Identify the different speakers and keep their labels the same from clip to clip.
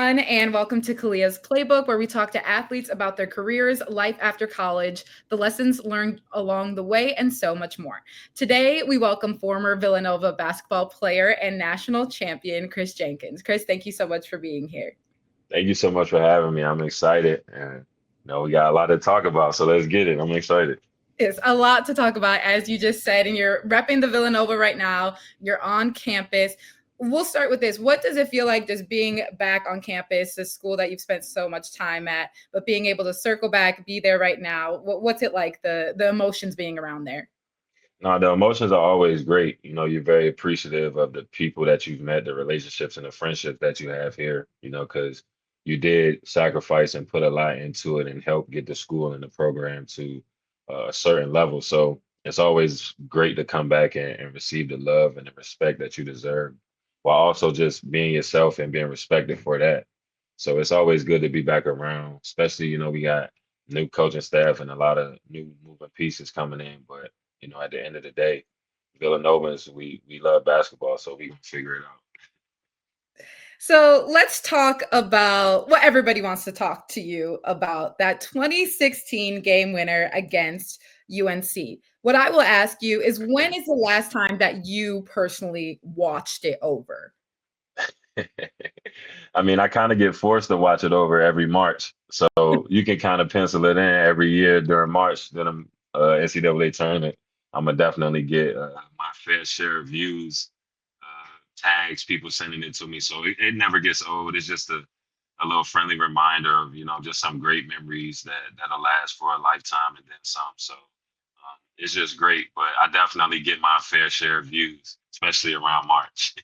Speaker 1: everyone, and welcome to Kalia's Playbook, where we talk to athletes about their careers, life after college, the lessons learned along the way, and so much more. Today, we welcome former Villanova basketball player and national champion, Kris Jenkins. Kris, thank you so much for being here.
Speaker 2: Thank you so much for having me. I'm excited, and we got a lot to talk about, so let's get it. I'm excited.
Speaker 1: It's a lot to talk about, as you just said, and you're repping the Villanova right now. You're on campus. We'll start with this. What does it feel like just being back on campus, the school that you've spent so much time at, but being able to circle back, be there right now? What's it like, the emotions being around there?
Speaker 2: No, the emotions are always great. You're very appreciative of the people that you've met, the relationships and the friendships that you have here, because you did sacrifice and put a lot into it and help get the school and the program to a certain level. So it's always great to come back and receive the love and the respect that you deserve while also just being yourself and being respected for that. So it's always good to be back around, especially, we got new coaching staff and a lot of new moving pieces coming in. But at the end of the day, Villanovans, we love basketball, so we can figure it out.
Speaker 1: So let's talk about what everybody wants to talk to you about, that 2016 game winner against UNC. What I will ask you is, when is the last time that you personally watched it over?
Speaker 2: I mean, I kind of get forced to watch it over every March, so you can kind of pencil it in every year during March. Then I'm NCAA tournament. I'm gonna definitely get my fair share of views, tags, people sending it to me. So it never gets old. It's just a little friendly reminder of just some great memories that'll last for a lifetime and then some. So it's just great. But I definitely get my fair share of views, especially around March.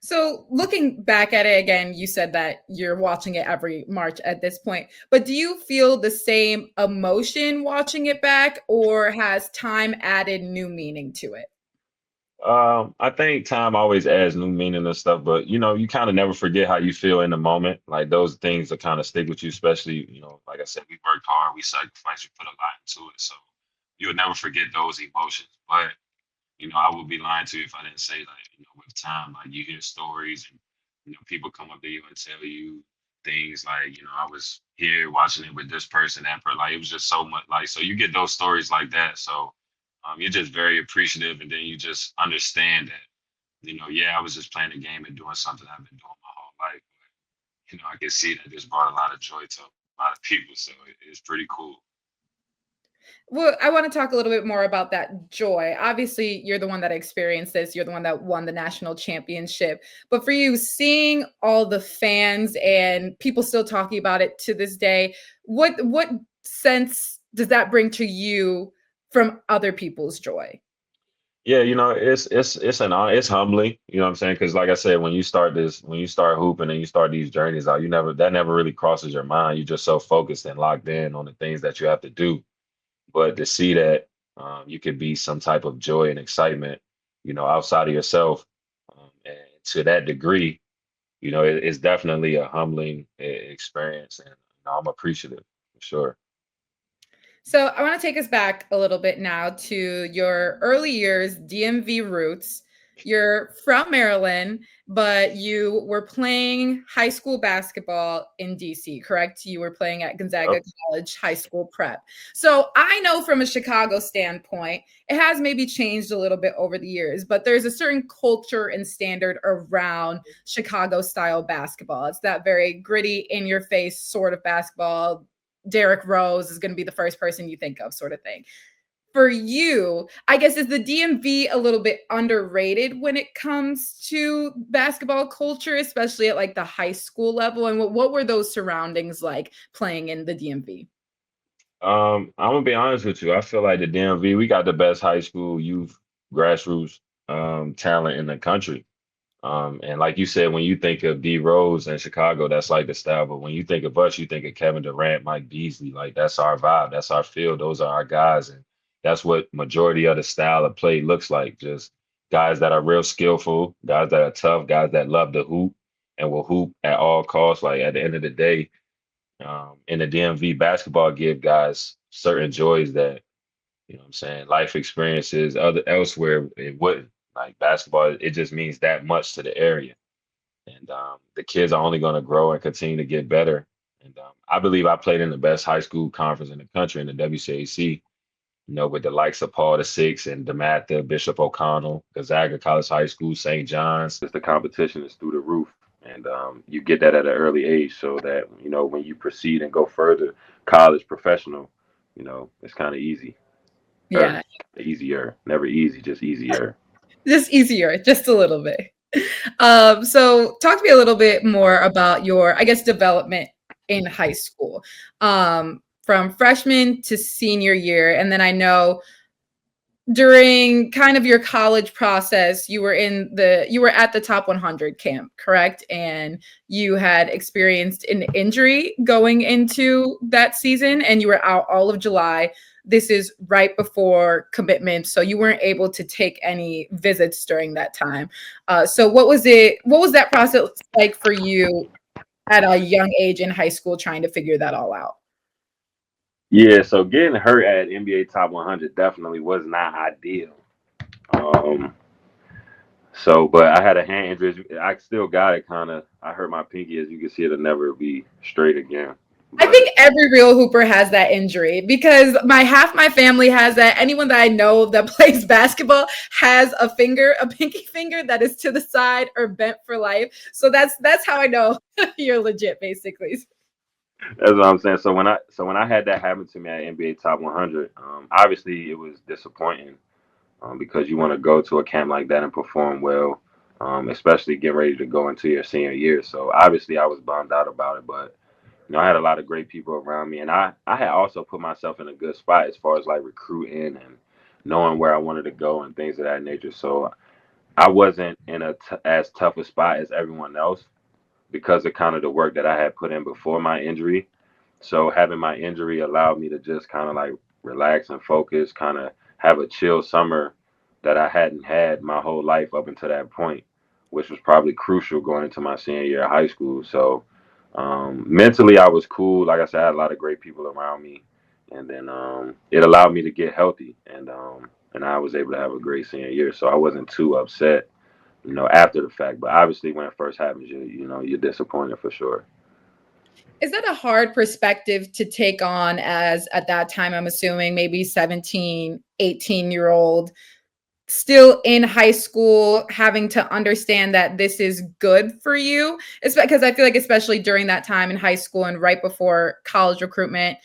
Speaker 1: So looking back at it again, you said that you're watching it every March at this point, but do you feel the same emotion watching it back, or has time added new meaning to it?
Speaker 2: I think time always adds new meaning and stuff, but you kind of never forget how you feel in the moment. Like those things that kind of stick with you, especially, like I said, we worked hard, we sacrificed, we put a lot into it. So you'll never forget those emotions. But, I would be lying to you if I didn't say like, with time, like you hear stories and people come up to you and tell you things like, I was here watching it with this person, that person. Like it was just so much like so you get those stories like that. So you're just very appreciative, and then you just understand that, yeah, I was just playing a game and doing something I've been doing my whole life. But, I can see that this brought a lot of joy to a lot of people, so it's pretty cool.
Speaker 1: Well, I want to talk a little bit more about that joy. Obviously, you're the one that experienced this. You're the one that won the national championship. But for you, seeing all the fans and people still talking about it to this day, what sense does that bring to you from other people's joy?
Speaker 2: Yeah, it's humbling, you know what I'm saying? Because like I said, when you start hooping and you start these journeys out, that never really crosses your mind. You're just so focused and locked in on the things that you have to do. But to see that you can be some type of joy and excitement, outside of yourself, and to that degree, it's definitely a humbling experience, and I'm appreciative for sure.
Speaker 1: So I want to take us back a little bit now to your early years, DMV roots. You're from Maryland, but you were playing high school basketball in DC, correct? You were playing at Gonzaga
Speaker 2: Yep.
Speaker 1: College High School Prep. So I know from a Chicago standpoint, it has maybe changed a little bit over the years, but there's a certain culture and standard around Chicago style basketball. It's that very gritty, in your face sort of basketball. Derrick Rose is going to be the first person you think of, sort of thing. For you, I guess, is the DMV a little bit underrated when it comes to basketball culture, especially at like the high school level? And what were those surroundings like playing in the DMV?
Speaker 2: I'm gonna be honest with you. I feel like the DMV, we got the best high school youth grassroots talent in the country. And like you said, when you think of D Rose and Chicago, that's like the style. But when you think of us, you think of Kevin Durant, Mike Beasley. Like that's our vibe, that's our field, those are our guys, and that's what majority of the style of play looks like. Just guys that are real skillful, guys that are tough, guys that love to hoop and will hoop at all costs. Like at the end of the day, in the DMV, basketball give guys certain joys that what I'm saying, life experiences other elsewhere it wouldn't. Like basketball, it just means that much to the area. and the kids are only going to grow and continue to get better. And I believe I played in the best high school conference in the country in the WCAC. With the likes of Paul the Sixth and DeMatha, Bishop O'Connell, Gonzaga College High School, St. John's. The competition is through the roof, and you get that at an early age, so that when you proceed and go further, college, professional, it's kind of easy.
Speaker 1: Yeah.
Speaker 2: Easier, never easy, just easier.
Speaker 1: Just easier, just a little bit. So talk to me a little bit more about your, I guess, development in high school, from freshman to senior year. And then I know during kind of your college process, you were at the top 100 camp, correct? And you had experienced an injury going into that season, and you were out all of July. This is right before commitment, so you weren't able to take any visits during that time. So what was that process like for you at a young age in high school, trying to figure that all out?
Speaker 2: Yeah, so getting hurt at NBA Top 100 definitely was not ideal. But I had a hand injury. I still got it kind of. I hurt my pinky. As you can see, it'll never be straight again.
Speaker 1: I think every real hooper has that injury, because half my family has that. Anyone that I know that plays basketball has a pinky finger that is to the side or bent for life. So that's how I know you're legit, basically.
Speaker 2: That's what I'm saying. So when I had that happen to me at NBA Top 100, obviously it was disappointing, because you want to go to a camp like that and perform well, especially getting ready to go into your senior year. So obviously I was bummed out about it, but I had a lot of great people around me, and I had also put myself in a good spot as far as like recruiting and knowing where I wanted to go and things of that nature. So I wasn't in as tough a spot as everyone else, because of kind of the work that I had put in before my injury. So having my injury allowed me to just kind of like relax and focus, kind of have a chill summer that I hadn't had my whole life up until that point, which was probably crucial going into my senior year of high school. So mentally, I was cool. Like I said, I had a lot of great people around me, and then it allowed me to get healthy, and I was able to have a great senior year. So I wasn't too upset, after the fact. But obviously, when it first happens, you're disappointed for sure.
Speaker 1: Is that a hard perspective to take on, as at that time, I'm assuming maybe 17, 18-year-old, still in high school, having to understand that this is good for you? It's because I feel like, especially during that time in high school and right before college recruitment,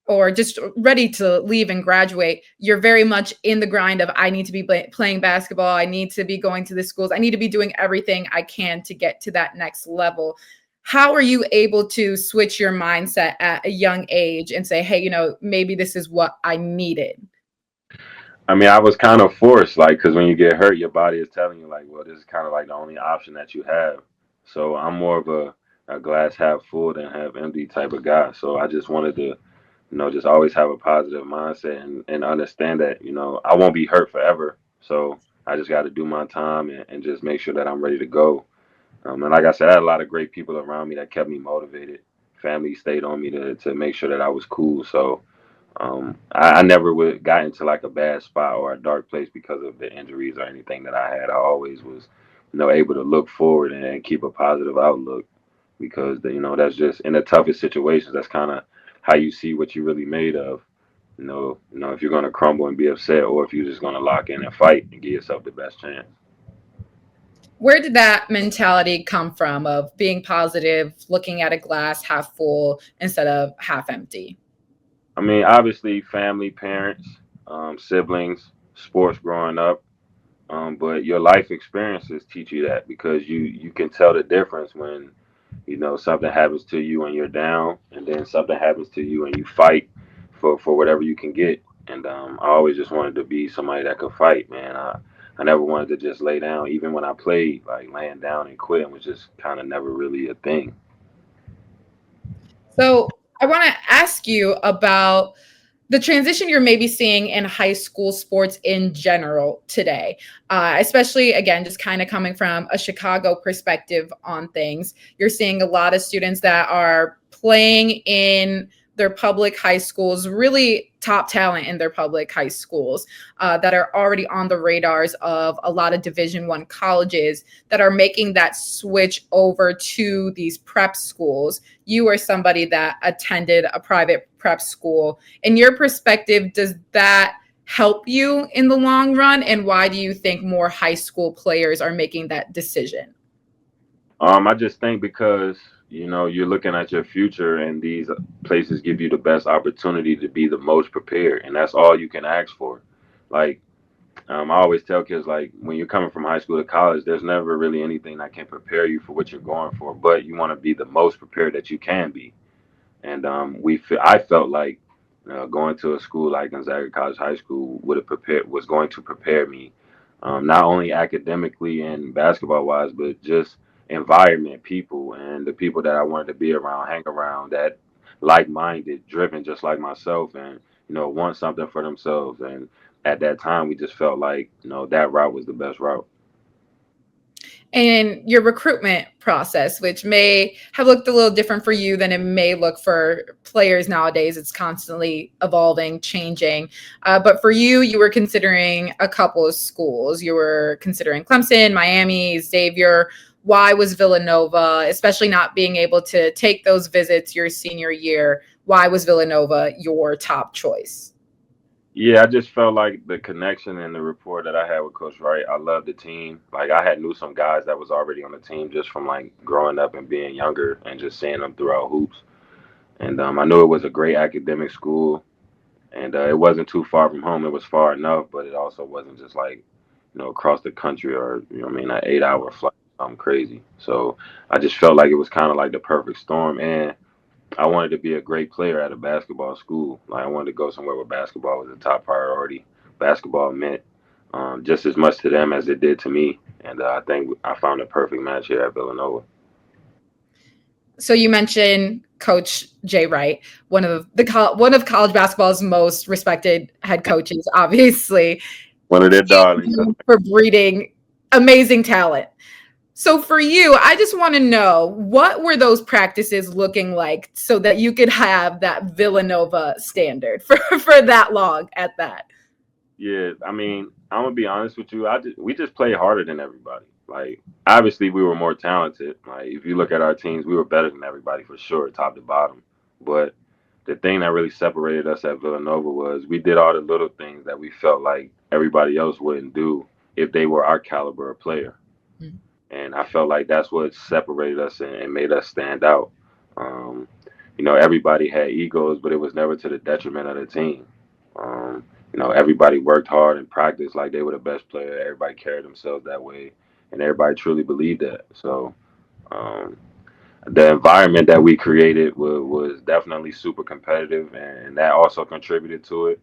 Speaker 1: or just ready to leave and graduate, you're very much in the grind of, I need to be playing basketball. I need to be going to the schools. I need to be doing everything I can to get to that next level. How are you able to switch your mindset at a young age and say, hey, maybe this is what I needed?
Speaker 2: I mean, I was kind of forced, like, because when you get hurt, your body is telling you, like, well, this is kind of like the only option that you have. So I'm more of a glass half full than half empty type of guy. So I just wanted to, just always have a positive mindset, and understand that, I won't be hurt forever. So I just got to do my time, and just make sure that I'm ready to go. And like I said, I had a lot of great people around me that kept me motivated. Family stayed on me to make sure that I was cool. So I never would got into like a bad spot or a dark place because of the injuries or anything that I had. I always was, able to look forward and keep a positive outlook, because that's just in the toughest situations. That's kind of how you see what you're really made of. If you're gonna crumble and be upset, or if you're just gonna lock in and fight and give yourself the best chance.
Speaker 1: Where did that mentality come from, of being positive, looking at a glass half full instead of half empty?
Speaker 2: I mean, obviously, family, parents, siblings, sports growing up, but your life experiences teach you that, because you can tell the difference when something happens to you and you're down, and then something happens to you and you fight for whatever you can get. And I always just wanted to be somebody that could fight, man. I never wanted to just lay down. Even when I played, like, laying down and quitting was just kind of never really a thing.
Speaker 1: So I want to ask you about the transition you're maybe seeing in high school sports in general today, especially, again, just kind of coming from a Chicago perspective on things. You're seeing a lot of students that are playing in their public high schools really top talent in their public high schools that are already on the radars of a lot of Division I colleges that are making that switch over to these prep schools. You are somebody that attended a private prep school. In your perspective, does that help you in the long run? And why do you think more high school players are making that decision?
Speaker 3: I just think because you're looking at your future, and these places give you the best opportunity to be the most prepared, and that's all you can ask for. Like I always tell kids, like when you're coming from high school to college, there's never really anything that can prepare you for what you're going for, but you want to be the most prepared that you can be. And I felt like going to a school like Gonzaga College High School was going to prepare me, not only academically and basketball wise, but just environment, people, and the people that I wanted to be around, hang around, that like minded, driven just like myself, and want something for themselves. And at that time, we just felt like that route was the best route.
Speaker 1: And your recruitment process, which may have looked a little different for you than it may look for players nowadays. It's constantly evolving, changing. But for you, you were considering a couple of schools. You were considering Clemson, Miami, Xavier. Why was Villanova, especially not being able to take those visits your senior year, why was Villanova your top choice?
Speaker 3: Yeah, I just felt like the connection and the rapport that I had with Coach Wright. I loved the team. Like I had knew some guys that was already on the team just from like growing up and being younger and just seeing them throughout hoops. And I knew it was a great academic school, and it wasn't too far from home. It was far enough, but it also wasn't just like across the country, or what I mean, an 8 hour flight, something crazy. So I just felt like it was kind of like the perfect storm, and I wanted to be a great player at a basketball school. Like I wanted to go somewhere where basketball was a top priority. Basketball meant just as much to them as it did to me, and I think I found a perfect match here at Villanova.
Speaker 1: So you mentioned Coach Jay Wright, one of college basketball's most respected head coaches, obviously,
Speaker 3: One of their darlings.
Speaker 1: for breeding amazing talent. So for you, I just want to know, what were those practices looking like so that you could have that Villanova standard for that long at that?
Speaker 3: Yeah, I mean, I'm gonna be honest with you. We just played harder than everybody. Like, obviously, we were more talented. Like, if you look at our teams, we were better than everybody for sure, top to bottom. But the thing that really separated us at Villanova was we did all the little things that we felt like everybody else wouldn't do if they were our caliber of player.
Speaker 1: Mhm.
Speaker 3: And I felt like that's what separated us and made us stand out. Um, everybody had egos, but it was never to the detriment of the team. Um, everybody worked hard and practiced like they were the best player. Everybody carried themselves that way, and everybody truly believed that. So um, the environment that we created was definitely super competitive, and that also contributed to it.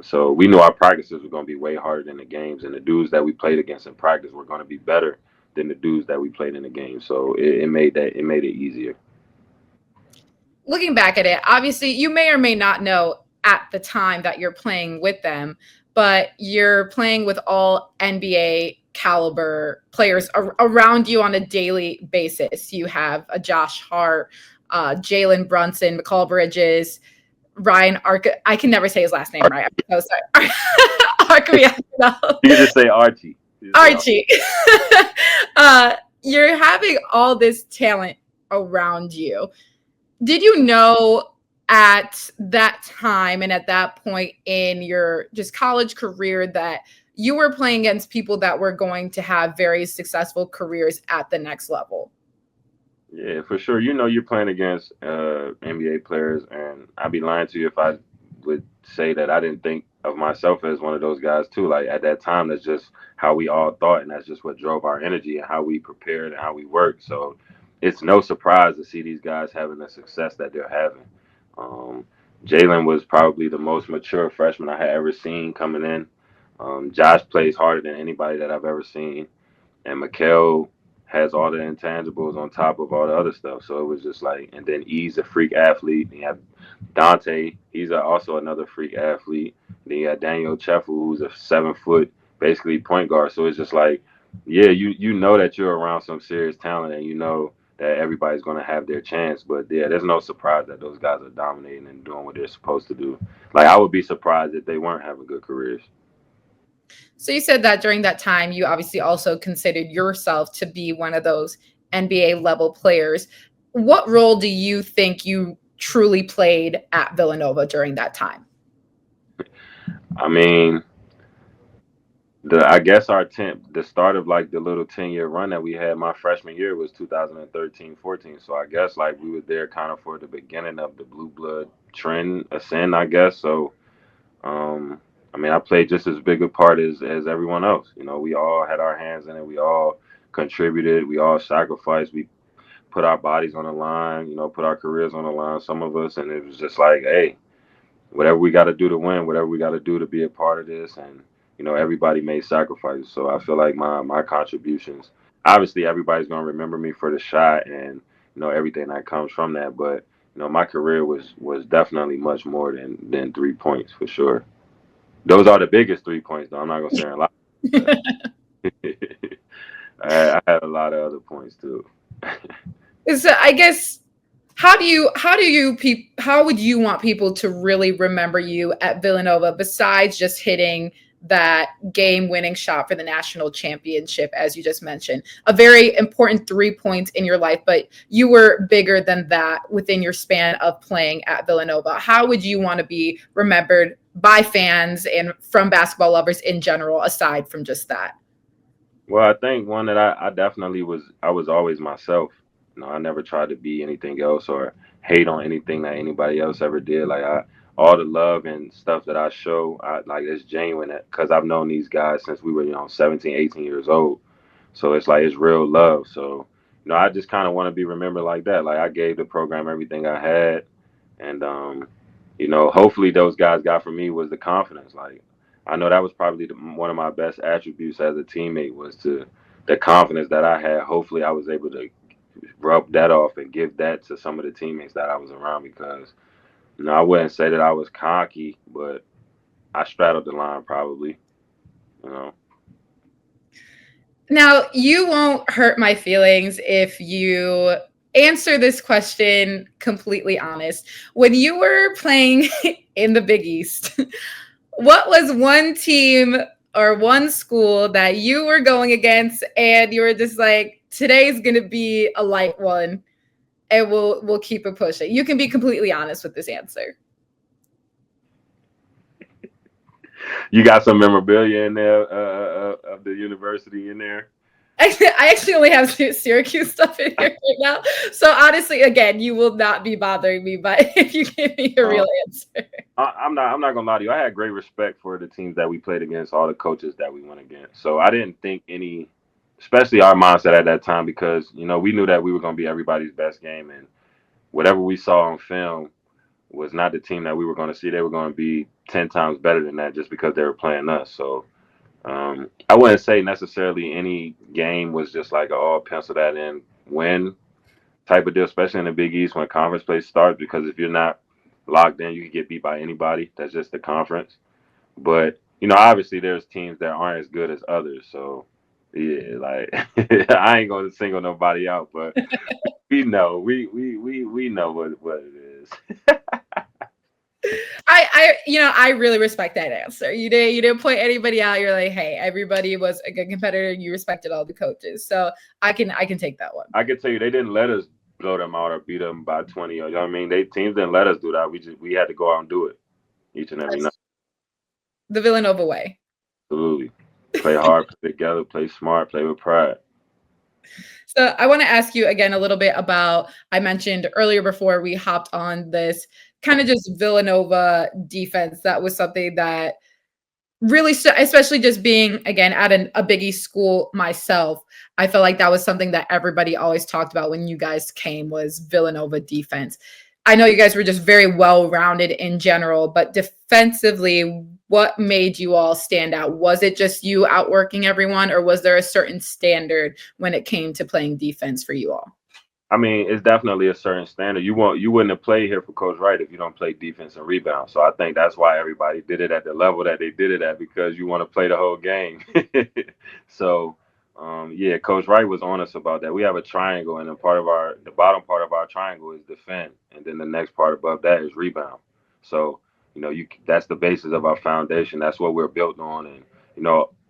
Speaker 3: So we knew our practices were going to be way harder than the games, and the dudes that we played against in practice were going to be better than the dudes that we played in the game. So it made it easier.
Speaker 1: Looking back at it, obviously you may or may not know at the time that you're playing with them, but you're playing with all NBA caliber players around you on a daily basis. You have a Josh Hart, Jalen Brunson, McCall Bridges, Ryan Arca. I can never say his last name right. I'm so sorry. Arcaviano.
Speaker 3: You can just say Archie.
Speaker 1: Archie. You're having all this talent around you. Did you know at that time and at that point in your just college career that you were playing against people that were going to have very successful careers at the next level?
Speaker 3: Yeah, for sure. You're playing against NBA players, and I'd be lying to you if I would say that I didn't think of myself as one of those guys too. Like at that time, that's just how we all thought, and that's just what drove our energy and how we prepared and how we worked. So it's no surprise to see these guys having the success that they're having. Um, Jalen was probably the most mature freshman I had ever seen coming in. Josh plays harder than anybody that I've ever seen, and Mikhail has all the intangibles on top of all the other stuff. So it was just like, and then E's a freak athlete. And you have Dante, he's also another freak athlete. And then you got Daniel Cheffel, who's a 7 foot, basically point guard. So it's just like, yeah, you know that you're around some serious talent, and that everybody's going to have their chance. But yeah, there's no surprise that those guys are dominating and doing what they're supposed to do. Like, I would be surprised if they weren't having good careers.
Speaker 1: So you said that during that time, you obviously also considered yourself to be one of those NBA level players. What role do you think you truly played at Villanova during that time?
Speaker 3: I mean, I guess the start of like the little 10-year run that we had my freshman year was 2013-14. So I guess like we were there kind of for the beginning of the blue blood trend ascend, I guess. So I mean, I played just as big a part as everyone else. You know, we all had our hands in it. We all contributed. We all sacrificed. We put our bodies on the line. You know, put our careers on the line. Some of us, and it was just like, hey, whatever we got to do to win, whatever we got to do to be a part of this, and you know, everybody made sacrifices. So I feel like my contributions. Obviously, everybody's gonna remember me for the shot and you know everything that comes from that. But you know, my career was definitely much more than 3 points for sure. Those are the biggest 3 points, though. I'm not gonna say a lot. I had a lot of other points too.
Speaker 1: So I guess how would you want people to really remember you at Villanova besides just hitting that game-winning shot for the national championship, as you just mentioned, a very important 3 points in your life, but you were bigger than that within your span of playing at Villanova. How would you want to be remembered by fans and from basketball lovers in general, aside from just that?
Speaker 3: Well, I think one that I definitely I was always myself. You know, I never tried to be anything else or hate on anything that anybody else ever did. Like all the love and stuff that I show, I like it's genuine because I've known these guys since we were, you know, 17, 18 years old. So it's like it's real love. So, you know, I just kind of want to be remembered like that. Like I gave the program everything I had, and you know, hopefully those guys got from me was the confidence. Like I know that was probably one of my best attributes as a teammate was to the confidence that I had. Hopefully, I was able to rub that off and give that to some of the teammates that I was around because, you know, I wouldn't say that I was cocky, but I straddled the line probably, you know.
Speaker 1: Now, you won't hurt my feelings if you answer this question completely honest. When you were playing in the Big East, what was one team or one school that you were going against and you were just like, today's going to be a light one and we'll keep it pushing? You can be completely honest with this answer.
Speaker 3: You got some memorabilia in there of the university in there?
Speaker 1: I actually only have Syracuse stuff in here right now. So honestly, again, you will not be bothering me, but if you give me a real answer.
Speaker 3: I'm not gonna lie to you. I had great respect for the teams that we played against, all the coaches that we went against. So I didn't think any, especially our mindset at that time, because you know we knew that we were gonna be everybody's best game, and whatever we saw on film was not the team that we were going to see. They were going to be 10 times better than that just because they were playing us. So I wouldn't say necessarily any game was just like, oh, pencil that in win type of deal, especially in the Big East when conference play starts, because if you're not locked in, you can get beat by anybody. That's just the conference. But, you know, obviously there's teams that aren't as good as others. So, yeah, like I ain't going to single nobody out, but we know we know what it is.
Speaker 1: I really respect that answer. You didn't point anybody out. You're like, hey, everybody was a good competitor. You respected all the coaches, so I can take that one.
Speaker 3: I can tell you, they didn't let us blow them out or beat them by 20. Or, you know what I mean, teams didn't let us do that. We had to go out and do it each and every night.
Speaker 1: The Villanova way.
Speaker 3: Absolutely, play hard, play together, play smart, play with pride.
Speaker 1: So I want to ask you again a little bit about, I mentioned earlier before we hopped on this, kind of just Villanova defense. That was something that really, especially just being, again, at a Big East school myself, I felt like that was something that everybody always talked about when you guys came was Villanova defense. I know you guys were just very well-rounded in general, but defensively, what made you all stand out? Was it just you outworking everyone, or was there a certain standard when it came to playing defense for you all?
Speaker 3: I mean, it's definitely a certain standard. You wouldn't have played here for Coach Wright if you don't play defense and rebound. So I think that's why everybody did it at the level that they did it at, because you want to play the whole game. So Yeah, Coach Wright was on us about that. We have a triangle, and then the bottom part of our triangle is defend, and then the next part above that is rebound. So, that's the basis of our foundation. That's what we're built on, and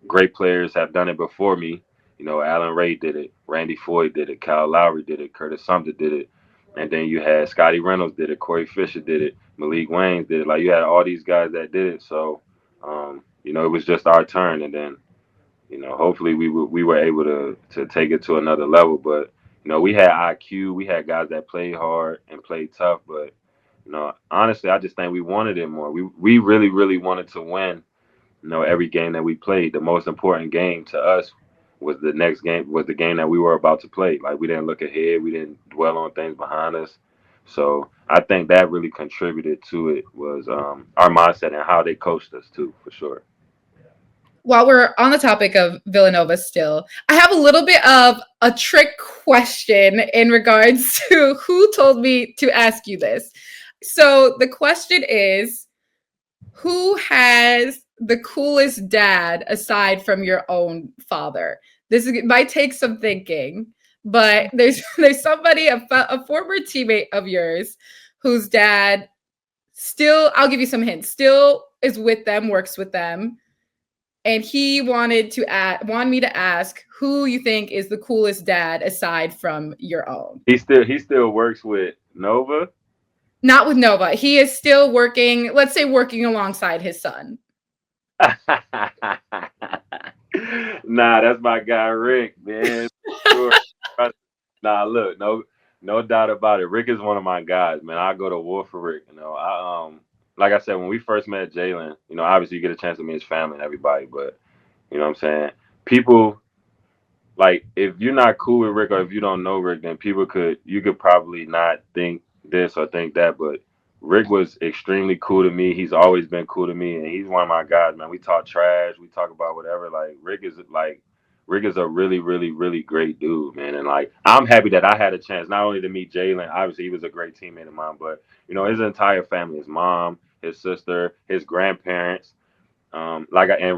Speaker 3: great players have done it before me. Alan Ray did it, Randy Foye did it, Kyle Lowry did it, Curtis Sumter did it, and then you had Scotty Reynolds did it, Corey Fisher did it, Malik Wayne did it. Like you had all these guys that did it. So, it was just our turn, and then hopefully we were able to take it to another level. But we had IQ, we had guys that played hard and played tough. But honestly, I just think we wanted it more. We really really wanted to win. Every game that we played, the most important game to us was the next game, was the game that we were about to play. Like we didn't look ahead, we didn't dwell on things behind us. So I think that really contributed to it was our mindset and how they coached us too, for sure.
Speaker 1: While we're on the topic of Villanova still, I have a little bit of a trick question in regards to who told me to ask you this. So the question is, who has the coolest dad aside from your own father? Might take some thinking, but there's somebody, a former teammate of yours, whose dad still, I'll give you some hints, still is with them, works with them. And he wanted me to ask who you think is the coolest dad aside from your own.
Speaker 3: He still works with Nova.
Speaker 1: Not with Nova. He is still working, let's say working alongside his son.
Speaker 3: Nah, that's my guy Rick, man. Sure. Nah, look, no doubt about it. Rick is one of my guys, man. I go to war for Rick. Like I said, when we first met Jalen, obviously you get a chance to meet his family and everybody, but you know what I'm saying? People, like, if you're not cool with Rick or if you don't know Rick, then you could probably not think this or think that, but Rick was extremely cool to me. He's always been cool to me, and he's one of my guys, man. We talk trash, we talk about whatever. Rick is a really, really, really great dude, man. And like, I'm happy that I had a chance not only to meet Jalen. Obviously, he was a great teammate of mine, but his entire family, his mom, his sister, his grandparents, and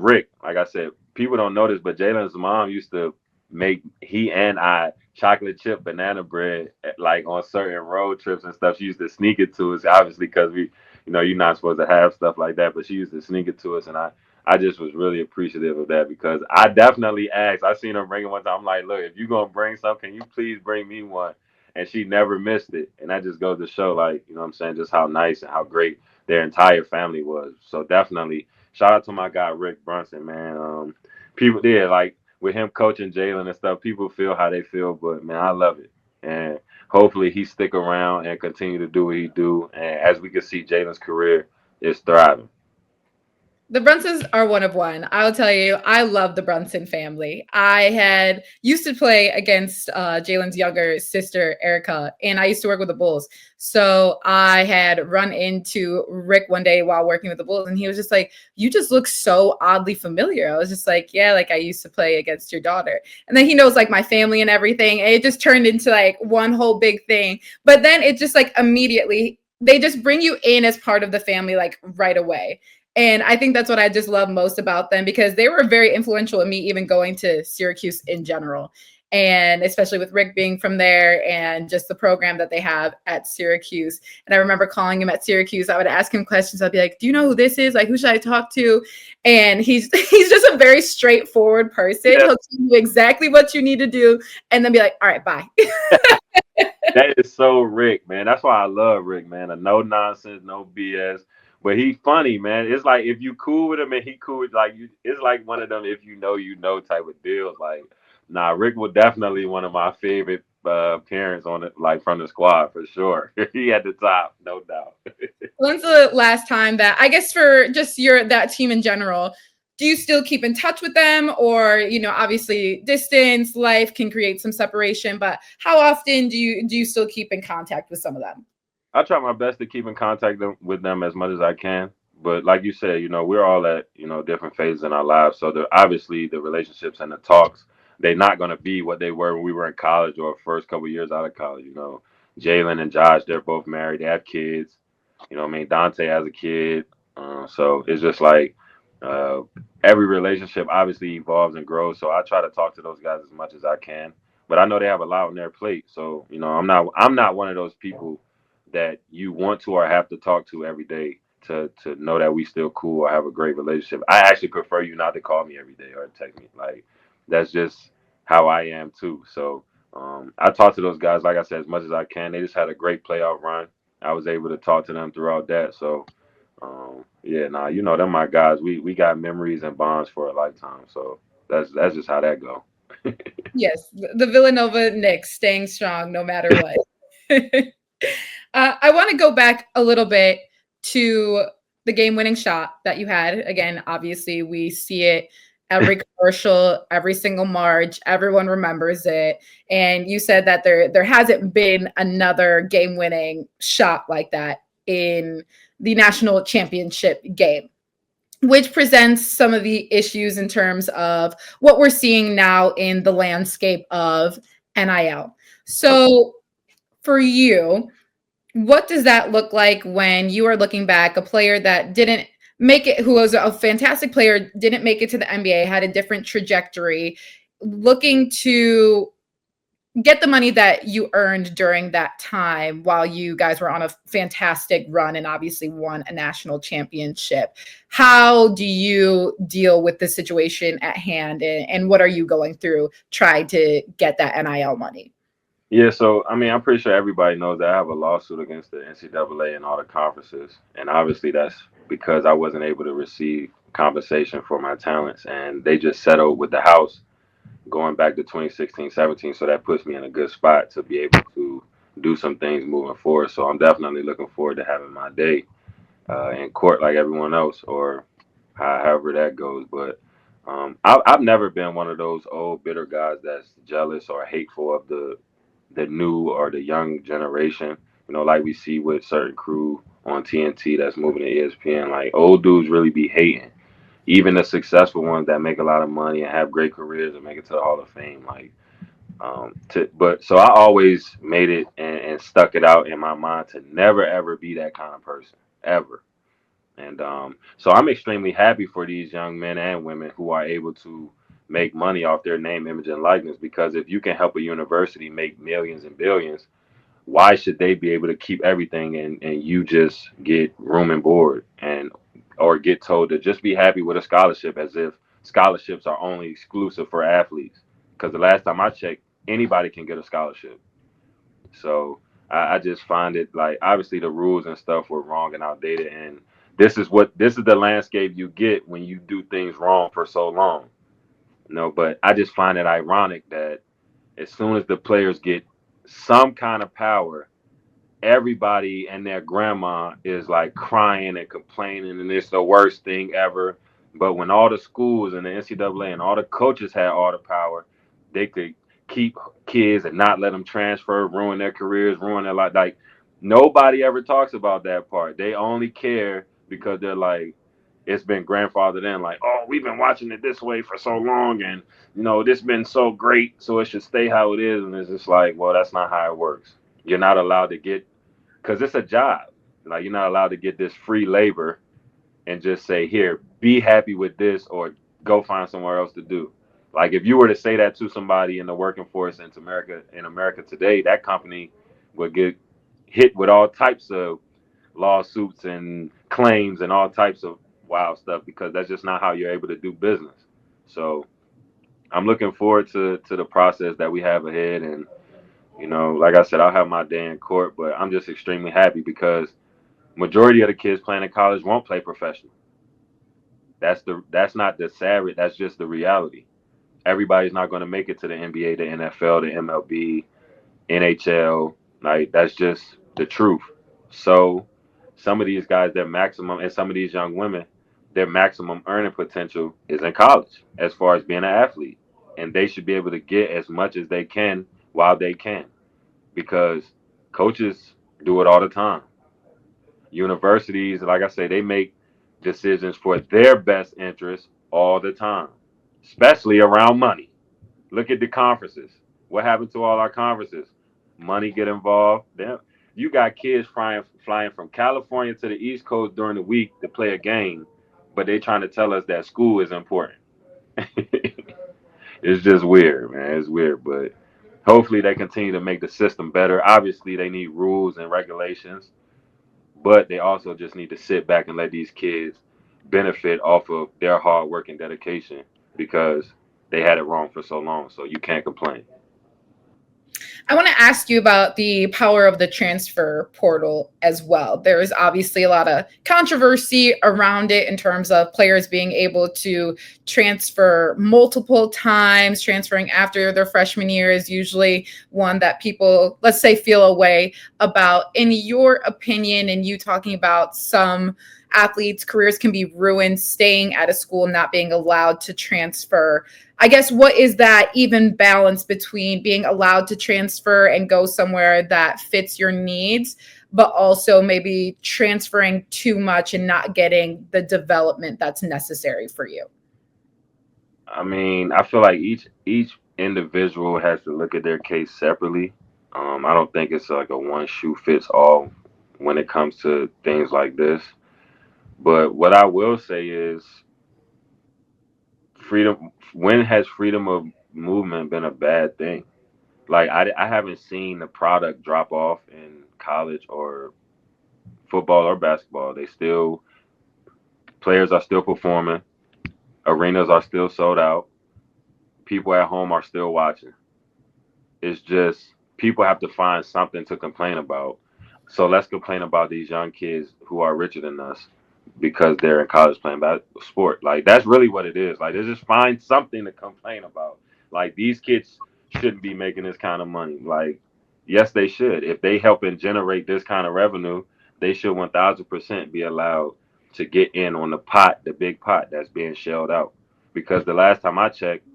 Speaker 3: Rick, like I said, people don't know this, but Jalen's mom used to make he and I chocolate chip banana bread like on certain road trips and stuff. She used to sneak it to us, obviously, because you're not supposed to have stuff like that, but she used to sneak it to us, and I just was really appreciative of that because I definitely asked. I seen her bring it one time. I'm like, look, if you're gonna bring something, can you please bring me one? And she never missed it, and that just goes to show, like, what I'm saying, just how nice and how great their entire family was. So definitely shout out to my guy Rick Brunson, man. People there, like, with him coaching Jalen and stuff, people feel how they feel, but man, I love it. And hopefully he stick around and continue to do what he do. And as we can see, Jalen's career is thriving.
Speaker 1: The Brunsons are one of one. I'll tell you, I love the Brunson family. I had used to play against Jalen's younger sister, Erica, and I used to work with the Bulls. So I had run into Rick one day while working with the Bulls, and he was just like, "You just look so oddly familiar." I was just like, "Yeah, like I used to play against your daughter." And then he knows like my family and everything. And it just turned into like one whole big thing. But then it just like immediately, they just bring you in as part of the family like right away. And I think that's what I just love most about them because they were very influential in me even going to Syracuse in general. And especially with Rick being from there and just the program that they have at Syracuse. And I remember calling him at Syracuse. I would ask him questions. I'd be like, "Do you know who this is? Like, who should I talk to?" And he's just a very straightforward person.
Speaker 3: Yeah.
Speaker 1: He'll tell you exactly what you need to do and then be like, "All right, bye."
Speaker 3: That is so Rick, man. That's why I love Rick, man. A no nonsense, no BS. But he funny, man. It's like if you cool with him and he cool with like you, it's like one of them if you know type of deals. Like, nah, Rick was definitely one of my favorite parents on it, like from the squad for sure. He at the top, no doubt.
Speaker 1: When's the last time that, I guess for just that team in general, do you still keep in touch with them? Or, obviously distance, life can create some separation, but how often do you still keep in contact with some of them?
Speaker 3: I try my best to keep in contact with them as much as I can. But like you said, we're all at, different phases in our lives. So obviously the relationships and the talks, they're not going to be what they were when we were in college or first couple of years out of college. Jalen and Josh, they're both married. They have kids. Dante has a kid. So it's just like Uh, every relationship obviously evolves and grows, so I try to talk to those guys as much as I can. But I know they have a lot on their plate, so I'm not one of those people that you want to or have to talk to every day to know that we still cool or have a great relationship. I actually prefer you not to call me every day or text me. Like that's just how I am too. So I talk to those guys, like I said, as much as I can. They just had a great playoff run. I was able to talk to them throughout that. So yeah, nah, them my guys. We got memories and bonds for a lifetime. So that's just how that go.
Speaker 1: Yes, the Villanova Knicks staying strong no matter what. I want to go back a little bit to the game-winning shot that you had. Again, obviously, we see it every commercial, every single March. Everyone remembers it. And you said that there hasn't been another game-winning shot like that in the national championship game, which presents some of the issues in terms of what we're seeing now in the landscape of NIL. So, for you, what does that look like when you are looking back, a player that didn't make it, who was a fantastic player, didn't make it to the NBA, had a different trajectory, looking to get the money that you earned during that time while you guys were on a fantastic run and obviously won a national championship? How do you deal with the situation at hand, and what are you going through trying to get that NIL money?
Speaker 3: Yeah, so I mean, I'm pretty sure everybody knows that I have a lawsuit against the NCAA and all the conferences, and obviously that's because I wasn't able to receive compensation for my talents, and they just settled with the House going back to 2016, 17. So that puts me in a good spot to be able to do some things moving forward. So I'm definitely looking forward to having my day in court like everyone else, or however that goes. But I've never been one of those old bitter guys that's jealous or hateful of the new or the young generation. Like we see with certain crew on TNT that's moving to ESPN. Like old dudes really be hating. Even the successful ones that make a lot of money and have great careers and make it to the Hall of Fame. But so I always made it and stuck it out in my mind to never ever be that kind of person ever. And so I'm extremely happy for these young men and women who are able to make money off their name, image, and likeness. Because if you can help a university make millions and billions, why should they be able to keep everything and you just get room and board and or get told to just be happy with a scholarship as if scholarships are only exclusive for athletes? Because the last time I checked, anybody can get a scholarship. So I just find it like obviously the rules and stuff were wrong and outdated, and this is the landscape you get when you do things wrong for so long. But I just find it ironic that as soon as the players get some kind of power, everybody and their grandma is like crying and complaining, and it's the worst thing ever. But when all the schools and the NCAA and all the coaches had all the power, they could keep kids and not let them transfer, ruin their careers, ruin their life. Like nobody ever talks about that part. They only care because they're like, it's been grandfathered in. Like, oh, we've been watching it this way for so long, and this been so great, so it should stay how it is. And it's just like, well, that's not how it works. You're not allowed to get because it's a job. Like you're not allowed to get this free labor and just say, "Here, be happy with this," or go find somewhere else to do. Like if you were to say that to somebody in the working force in America today, that company would get hit with all types of lawsuits and claims and all types of wild stuff because that's just not how you're able to do business. So I'm looking forward to the process that we have ahead and like I said, I'll have my day in court, but I'm just extremely happy because majority of the kids playing in college won't play professional. That's not the savage. That's just the reality. Everybody's not going to make it to the NBA, the NFL, the MLB, NHL. Like that's just the truth. So some of these guys, their maximum, and some of these young women, their maximum earning potential is in college as far as being an athlete, and they should be able to get as much as they can while they can because coaches do it all the time. Universities, like I say, they make decisions for their best interest all the time, especially around money. Look at the conferences. What happened to all our conferences? Money get involved. You got kids flying from California to the East Coast during the week to play a game, but they're trying to tell us that school is important. It's just weird, man. It's weird, but hopefully they continue to make the system better. Obviously, they need rules and regulations, but they also just need to sit back and let these kids benefit off of their hard work and dedication because they had it wrong for so long. So you can't complain.
Speaker 1: I want to ask you about the power of the transfer portal as well. There is obviously a lot of controversy around it in terms of players being able to transfer multiple times. Transferring after their freshman year is usually one that people, let's say, feel a way about. In your opinion, and you talking about some athletes' careers can be ruined staying at a school, not being allowed to transfer. I guess what is that even balance between being allowed to transfer and go somewhere that fits your needs, but also maybe transferring too much and not getting the development that's necessary for you?
Speaker 3: I mean, I feel like each individual has to look at their case separately. I don't think it's like a one shoe fits all when it comes to things like this. But what I will say is freedom. When has freedom of movement been a bad thing? Like I haven't seen the product drop off in college or football or basketball. They still players are still performing, arenas are still sold out, people at home are still watching. It's just people have to find something to complain about. So let's complain about these young kids who are richer than us because they're in college playing sport. Like that's really what it is. Like they just find something to complain about. Like these kids shouldn't be making this kind of money. Like yes, they should. If they help and generate this kind of revenue, they should 1,000% be allowed to get in on the pot, the big pot that's being shelled out. Because the last time I checked,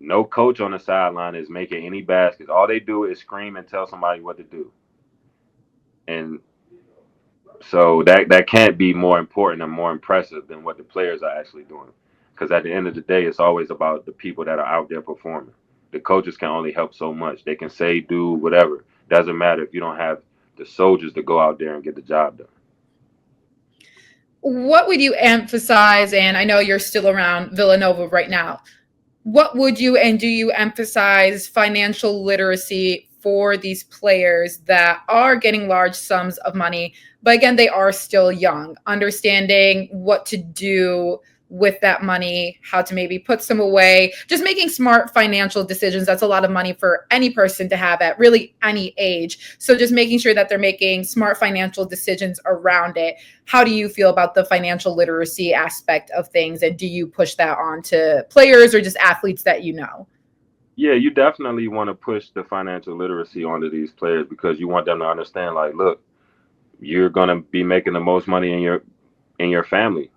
Speaker 3: no coach on the sideline is making any baskets. All they do is scream and tell somebody what to do. And so that can't be more important and more impressive than what the players are actually doing. Because at the end of the day, it's always about the people that are out there performing. The coaches can only help so much. They can say, do, whatever. Doesn't matter if you don't have the soldiers to go out there and get the job done.
Speaker 1: What would you emphasize? And I know you're still around Villanova right now. What would you and do you emphasize financial literacy for these players that are getting large sums of money, but again, they are still young, understanding what to do with that money, how to maybe put some away, just making smart financial decisions. That's a lot of money for any person to have at really any age. So just making sure that they're making smart financial decisions around it. How do you feel about the financial literacy aspect of things? And do you push that on to players or just athletes that you know?
Speaker 3: Yeah, you definitely want to push the financial literacy onto these players because you want them to understand, like, look, you're gonna be making the most money in your family.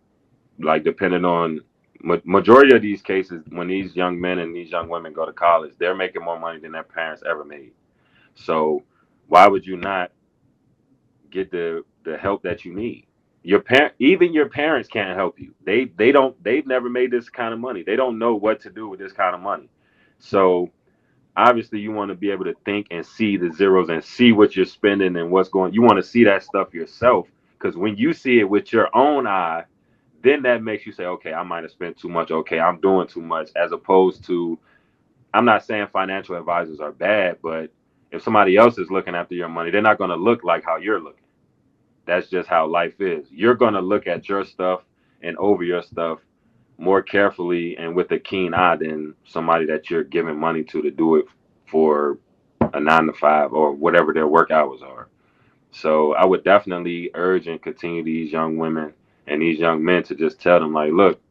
Speaker 3: Like, depending on majority of these cases, when these young men and these young women go to college, they're making more money than their parents ever made. So why would you not get the help that you need? Even your parents can't help you. They've never made this kind of money. They don't know what to do with this kind of money. So obviously you want to be able to think and see the zeros and see what you're spending and what's going. You want to see that stuff yourself because when you see it with your own eye, then that makes you say, okay, I might have spent too much. Okay, I'm doing too much. As opposed to, I'm not saying financial advisors are bad, but if somebody else is looking after your money, they're not going to look like how you're looking. That's just how life is. You're going to look at your stuff and over your stuff more carefully and with a keen eye than somebody that you're giving money to do it for a 9 to 5 or whatever their work hours are. So I would definitely urge and continue these young women and these young men to just tell them, like, look,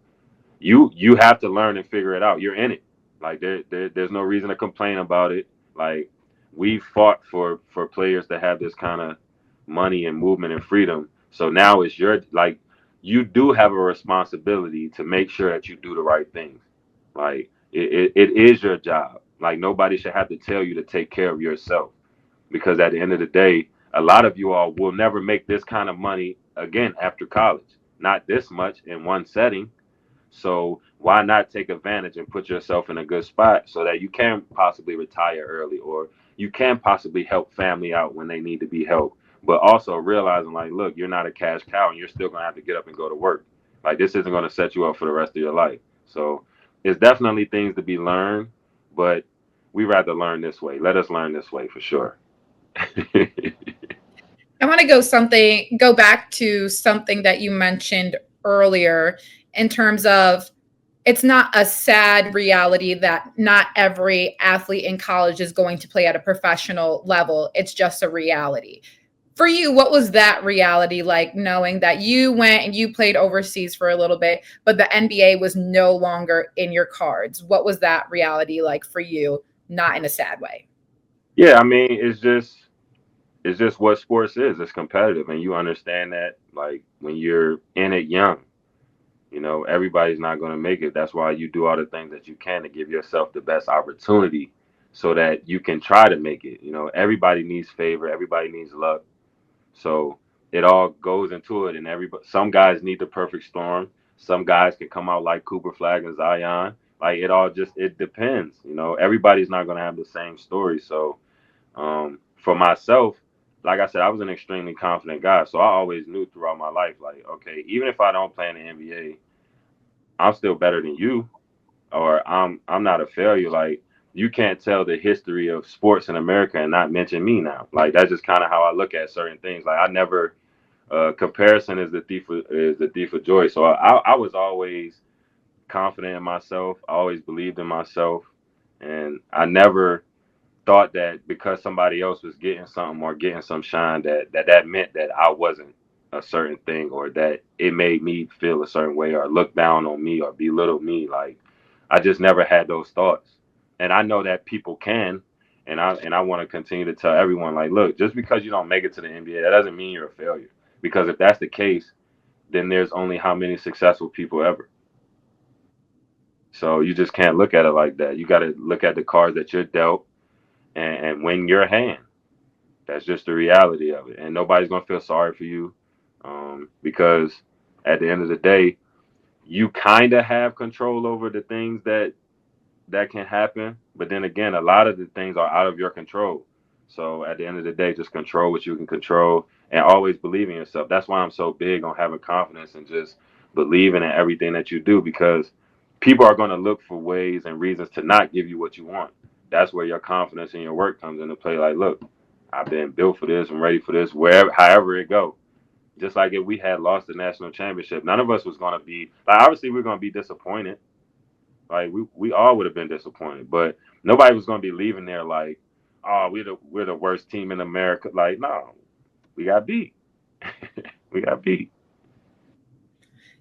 Speaker 3: you have to learn and figure it out. You're in it. Like there's no reason to complain about it. Like we fought for players to have this kind of money and movement and freedom. So now it's your like you do have a responsibility to make sure that you do the right things. Like it is your job. Like nobody should have to tell you to take care of yourself because at the end of the day, a lot of you all will never make this kind of money again after college. Not this much in one setting. So why not take advantage and put yourself in a good spot so that you can possibly retire early or you can possibly help family out when they need to be helped. But also realizing like, look, you're not a cash cow and you're still gonna have to get up and go to work. Like this isn't going to set you up for the rest of your life. So it's definitely things to be learned, but we rather learn this way. Let us learn this way for sure.
Speaker 1: I want to go back to something that you mentioned earlier in terms of it's not a sad reality that not every athlete in college is going to play at a professional level. It's just a reality. For you, what was that reality like, knowing that you went and you played overseas for a little bit, but the NBA was no longer in your cards? What was that reality like for you, not in a sad way?
Speaker 3: Yeah, I mean, it's just what sports is. It's competitive, and you understand that like when you're in it young. Everybody's not going to make it. That's why you do all the things that you can to give yourself the best opportunity so that you can try to make it. Everybody needs favor, everybody needs luck. So it all goes into it, and some guys need the perfect storm. Some guys can come out like Cooper Flag and Zion. Like it depends. Everybody's not going to have the same story. So for myself, like I said, I was an extremely confident guy. So I always knew throughout my life, like, okay, even if I don't play in the NBA, I'm still better than you, or I'm not a failure. Like you can't tell the history of sports in America and not mention me now. Like that's just kind of how I look at certain things. Like I never comparison is the thief of joy. So I was always confident in myself. I always believed in myself, and I never thought that because somebody else was getting something or getting some shine that meant that I wasn't a certain thing, or that it made me feel a certain way or look down on me or belittle me. Like I just never had those thoughts. And I know that people can, and I want to continue to tell everyone, like, look, just because you don't make it to the NBA, that doesn't mean you're a failure. Because if that's the case, then there's only how many successful people ever. So you just can't look at it like that. You got to look at the cards that you're dealt, and win your hand. That's just the reality of it, and nobody's gonna feel sorry for you, because at the end of the day, you kind of have control over the things that can happen. But then again, a lot of the things are out of your control. So at the end of the day, just control what you can control and always believe in yourself. That's why I'm so big on having confidence and just believing in everything that you do, because people are going to look for ways and reasons to not give you what you want. That's where your confidence in your work comes into play. Like, look, I've been built for this. I'm ready for this, wherever, however it go. Just like if we had lost the national championship, none of us was going to be like, obviously we're going to be disappointed. Like we all would have been disappointed, but nobody was gonna be leaving there like, oh, we're the worst team in America. Like, no, we got beat. We got beat.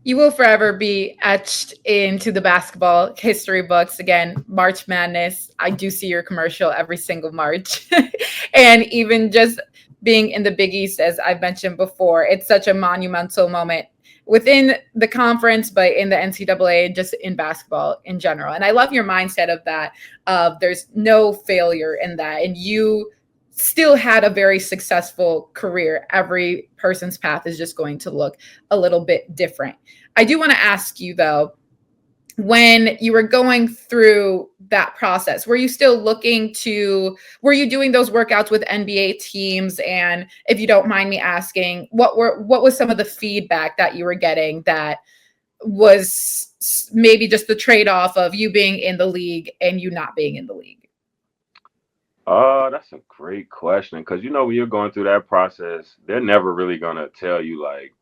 Speaker 1: You will forever be etched into the basketball history books. Again, March Madness. I do see your commercial every single March. And even just being in the Big East, as I've mentioned before, it's such a monumental moment within the conference, but in the NCAA and just in basketball in general. And I love your mindset of that, of there's no failure in that. And you still had a very successful career. Every person's path is just going to look a little bit different. I do want to ask you though, when you were going through that process, were you still were you doing those workouts with NBA teams? And if you don't mind me asking, what was some of the feedback that you were getting that was maybe just the trade-off of you being in the league and you not being in the league?
Speaker 3: That's a great question, because when you're going through that process, they're never really gonna tell you like,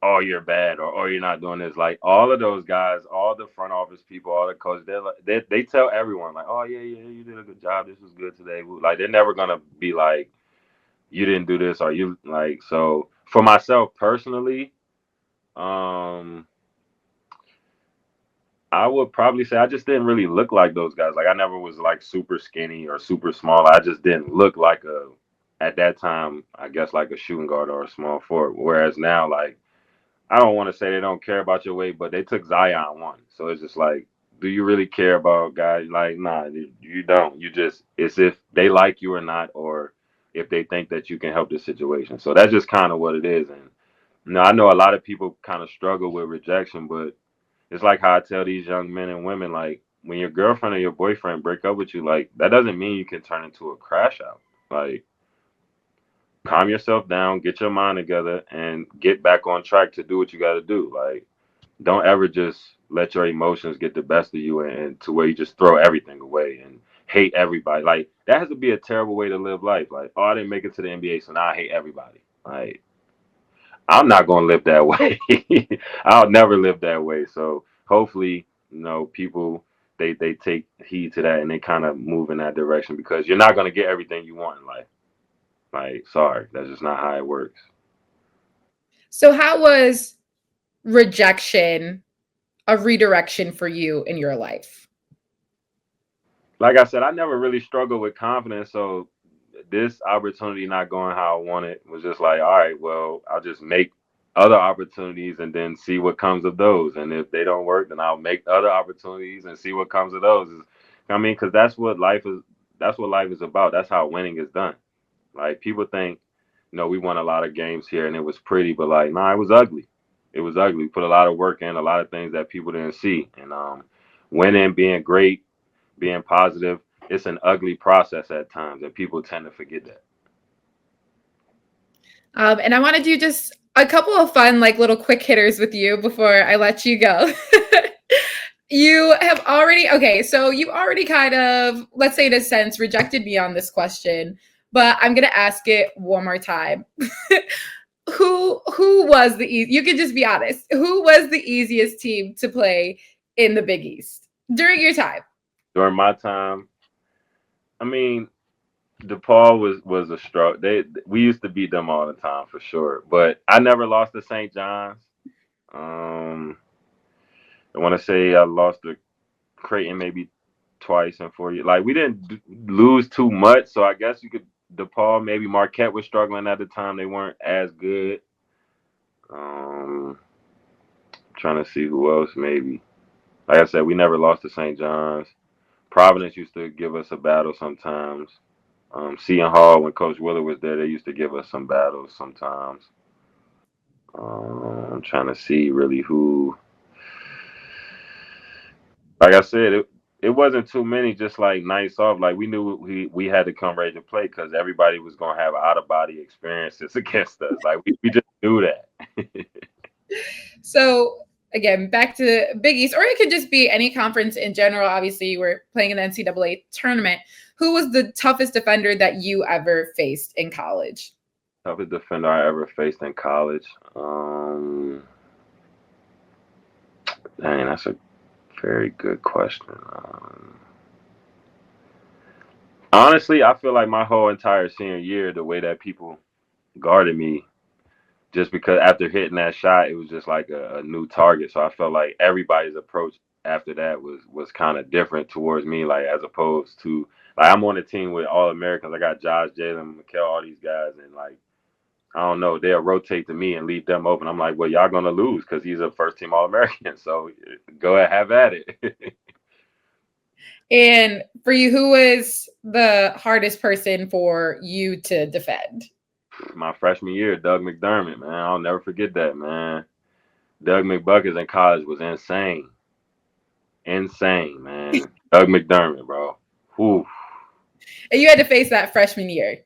Speaker 3: oh, you're bad, or oh, you're not doing this. Like all of those guys, all the front office people, all the coaches, they tell everyone like, oh yeah, yeah, you did a good job. This was good today. Like they're never gonna be like, you didn't do this, or you like. So for myself personally, um, I would probably say I just didn't really look like those guys. Like I never was like super skinny or super small. I just didn't look like at that time, I guess like a shooting guard or a small forward. Whereas now, like I don't want to say they don't care about your weight, but they took Zion one. So it's just like, do you really care about guys? Like, nah, you don't. It's if they like you or not, or if they think that you can help the situation. So that's just kind of what it is. And I know a lot of people kind of struggle with rejection, but it's like how I tell these young men and women, like, when your girlfriend or your boyfriend break up with you, like, that doesn't mean you can turn into a crash out. Like, calm yourself down, get your mind together, and get back on track to do what you got to do. Like, don't ever just let your emotions get the best of you and to where you just throw everything away and hate everybody. Like that has to be a terrible way to live life. Like, oh, I didn't make it to the NBA, so now I hate everybody. Like, I'm not gonna live that way. I'll never live that way. So hopefully, people they take heed to that and they kind of move in that direction because you're not gonna get everything you want in life. Like, sorry, that's just not how it works.
Speaker 1: So how was rejection a redirection for you in your life?
Speaker 3: Like I said, I never really struggled with confidence. So this opportunity not going how I wanted was just like, all right, well, I'll just make other opportunities and then see what comes of those. And if they don't work, then I'll make other opportunities and see what comes of those. I mean, because that's what life is. That's what life is about. That's how winning is done. Like people think, we won a lot of games here and it was pretty, but like, nah, it was ugly. It was ugly. We put a lot of work in, a lot of things that people didn't see, and winning, being great, being positive, it's an ugly process at times, and people tend to forget that.
Speaker 1: And I want to do just a couple of fun, like little quick hitters with you before I let you go. So you already kind of, let's say in a sense, rejected me on this question, but I'm going to ask it one more time. Who was you can just be honest. Who was the easiest team to play in the Big East during your time?
Speaker 3: During my time, I mean, DePaul was a struggle. We used to beat them all the time for sure, but I never lost to St. John's. I want to say I lost to Creighton maybe twice in 4 years. Like we didn't lose too much, so I guess you could. DePaul, maybe Marquette was struggling at the time. They weren't as good. Trying to see who else maybe. Like I said, we never lost to St. John's. Providence used to give us a battle sometimes. Seton Hall, when Coach Willard was there, they used to give us some battles sometimes. I'm trying to see really who. Like I said, it wasn't too many. Just like nights off, like we knew we had to come ready to play because everybody was gonna have out of body experiences against us. Like we just knew that.
Speaker 1: So again, back to Big East, or it could just be any conference in general. Obviously, you were playing in the NCAA tournament. Who was the toughest defender that you ever faced in college?
Speaker 3: Toughest defender I ever faced in college. Dang, that's a very good question. Honestly, I feel like my whole entire senior year, the way that people guarded me, just because after hitting that shot, it was just like a new target. So I felt like everybody's approach after that was kind of different towards me, like as opposed to like I'm on a team with all Americans. I got Josh, Jalen, Mikal, all these guys, and like I don't know, they'll rotate to me and leave them open. I'm like, well, y'all gonna lose because he's a first team All American. So go ahead, have at it.
Speaker 1: And for you, who was the hardest person for you to defend?
Speaker 3: My freshman year, Doug McDermott, man. I'll never forget that, man. Doug McBuckets in college was insane. Insane, man. Doug McDermott, bro. Whew.
Speaker 1: And you had to face that freshman year.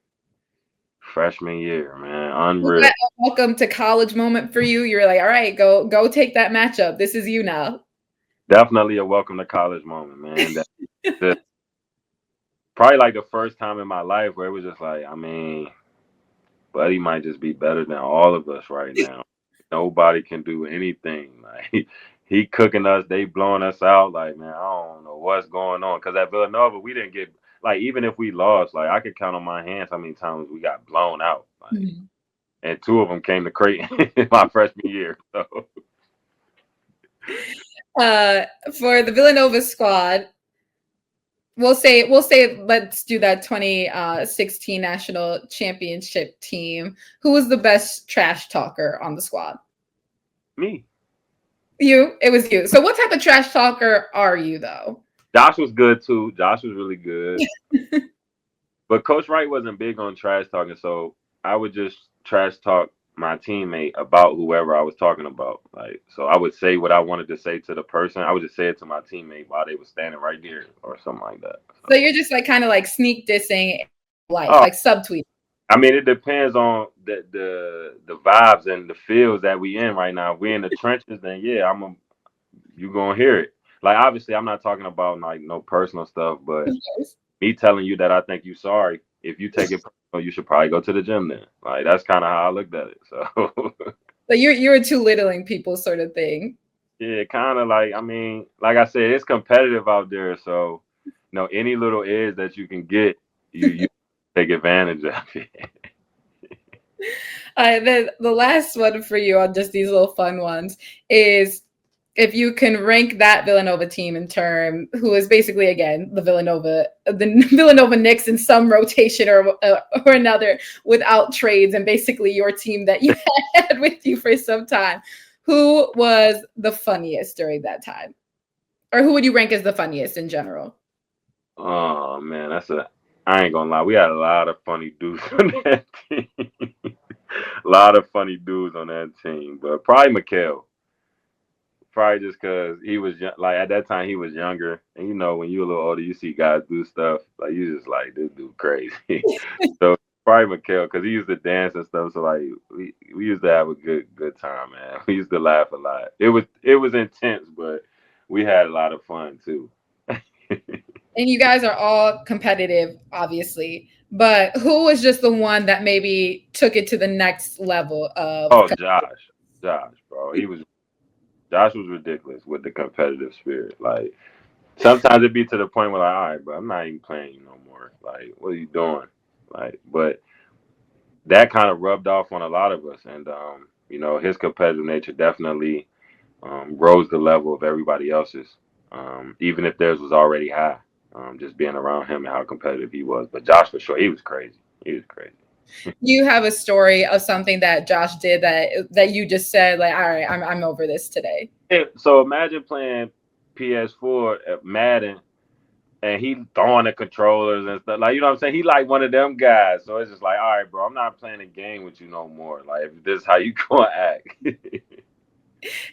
Speaker 3: Freshman year, man.
Speaker 1: Was
Speaker 3: Unreal.
Speaker 1: that a welcome to college moment for you? You were like, all right, go take that matchup. This is you now.
Speaker 3: Definitely a welcome to college moment, man. Probably like the first time in my life where it was just like, I mean, Buddy might just be better than all of us right now. Nobody can do anything. Like he cooking us, they blowing us out. Like, man, I don't know what's going on. Cause at Villanova, we didn't get like even if we lost, like I could count on my hands how many times we got blown out. Like, and two of them came to Creighton in my freshman year. So
Speaker 1: for the Villanova squad, we'll say let's do that 2016 national championship team. Who was the best trash talker on the squad?
Speaker 3: me.
Speaker 1: You. It was you. So what type of trash talker are you though?
Speaker 3: Josh was good too. Josh was really good. But Coach Wright wasn't big on trash talking, so I would just trash talk my teammate about whoever I was talking about. Like, so I would say what I wanted to say to the person. I would just say it to my teammate while they were standing right there or something like that.
Speaker 1: So you're just like kind of like sneak dissing life,
Speaker 3: Oh,
Speaker 1: like subtweet.
Speaker 3: I mean, it depends on the vibes and the feels that we in right now. If we in the trenches, then yeah, I'm you gonna hear it. Like obviously, I'm not talking about like no personal stuff, but
Speaker 1: Yes.
Speaker 3: me telling you that I think you sorry. If you take it personal, you should probably go to the gym then. Like that's kind of how I looked at it. So
Speaker 1: So you're a too littling people sort of thing.
Speaker 3: yeah, kind of like I mean, like I said, it's competitive out there. So any little edge that you can get, you take advantage of it.
Speaker 1: Then the last one for you on just these little fun ones is if you can rank that Villanova team in term, who is basically again the Villanova Knicks in some rotation or another without trades, and basically your team that you had with you for some time. Who was the funniest during that time, or who would you rank as the funniest in general?
Speaker 3: Oh man, I ain't gonna lie. We had a lot of funny dudes on that team. A lot of funny dudes on that team, but probably Mikhail. Probably just because he was like at that time he was younger, and when you're a little older, you see guys do stuff like you just like this dude crazy. So probably Mikhail because he used to dance and stuff. So like we used to have a good time, man. We used to laugh a lot. It was intense, but we had a lot of fun too.
Speaker 1: And you guys are all competitive, obviously. But who was just the one that maybe took it to the next level of?
Speaker 3: Oh, Josh, bro, Josh was ridiculous with the competitive spirit. Like sometimes it'd be to the point where like, all right, bro, I'm not even playing you no more. Like, what are you doing? Like, but that kind of rubbed off on a lot of us, and his competitive nature definitely rose the level of everybody else's, even if theirs was already high. Just being around him and how competitive he was, but Josh for sure, he was crazy. He was crazy.
Speaker 1: You have a story of something that Josh did that you just said like, all right, I'm over this today.
Speaker 3: Yeah, so imagine playing PS4 at Madden and he throwing the controllers and stuff. Like, you know what I'm saying? He like one of them guys. So it's just like, all right, bro, I'm not playing a game with you no more. Like, if this is how you gonna act.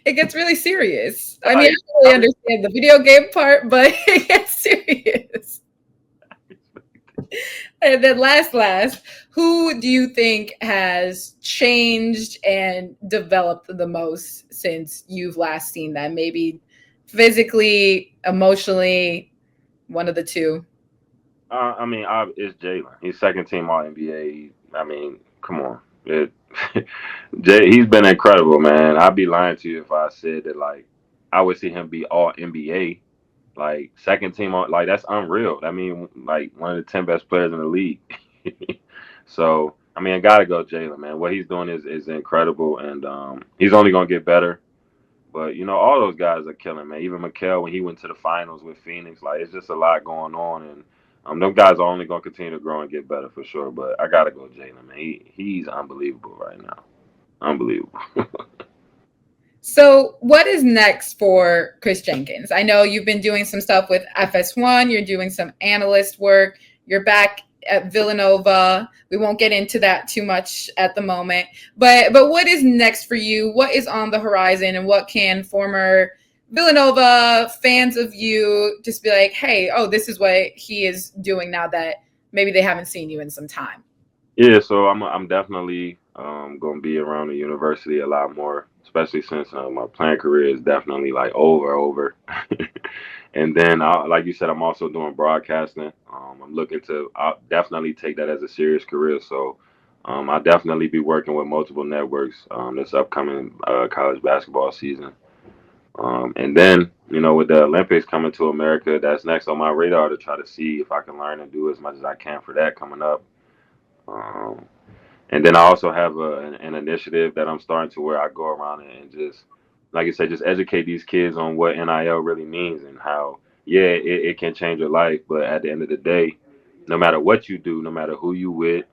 Speaker 1: It gets really serious. I mean,
Speaker 3: Like,
Speaker 1: I really understand the video game part, but it gets serious. And then last, who do you think has changed and developed the most since you've last seen them? Maybe physically, emotionally, one of the two.
Speaker 3: I mean, it's Jalen. He's second team All NBA. I mean, come on. He's been incredible, man. I'd be lying to you if I said that, like, I would see him be All NBA. Like, second team, like, that's unreal. I mean, like, one of the 10 best players in the league. So, I mean, I got to go Jalen, man. What he's doing is incredible, and he's only going to get better. But, all those guys are killing, man. Even Mikal, when he went to the finals with Phoenix, like, it's just a lot going on. And them guys are only going to continue to grow and get better for sure. But I got to go Jalen, man. He's unbelievable right now. Unbelievable.
Speaker 1: So, what is next for Kris Jenkins? I know you've been doing some stuff with FS1, you're doing some analyst work, you're back at Villanova. We won't get into that too much at the moment. But what is next for you? What is on the horizon, and what can former Villanova fans of you just be like, "Hey, oh, this is what he is doing now that maybe they haven't seen you in some time."
Speaker 3: Yeah, so I'm definitely going to be around the university a lot more, especially since my playing career is definitely like over. And then, like you said, I'm also doing broadcasting. I'm looking to I'll definitely take that as a serious career. So I'll definitely be working with multiple networks this upcoming college basketball season. And then, with the Olympics coming to America, that's next on my radar to try to see if I can learn and do as much as I can for that coming up. Um, and then I also have an initiative that I'm starting to where I go around and just, like I said, just educate these kids on what NIL really means and how, yeah, it can change your life. But at the end of the day, no matter what you do, no matter who you with,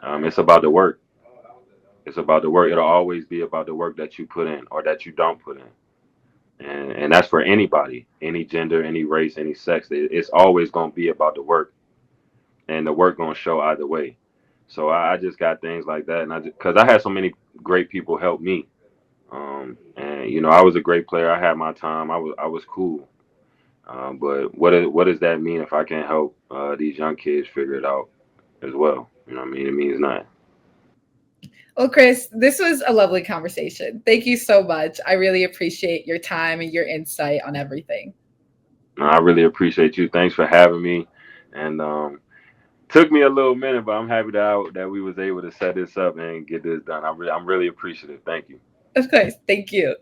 Speaker 3: it's about the work. It's about the work. It'll always be about the work that you put in or that you don't put in. And that's for anybody, any gender, any race, any sex. It's always going to be about the work. And the work going to show either way. So I just got things like that, and because I had so many great people help me, and I was a great player. I had my time. I was cool. But what does that mean if I can't help these young kids figure it out as well? You know what I mean? It means nothing.
Speaker 1: Well, Kris, this was a lovely conversation. Thank you so much. I really appreciate your time and your insight on everything.
Speaker 3: I really appreciate you. Thanks for having me. And took me a little minute, but I'm happy that we was able to set this up and get this done. I'm really appreciative. Thank you.
Speaker 1: Of course. Thank you.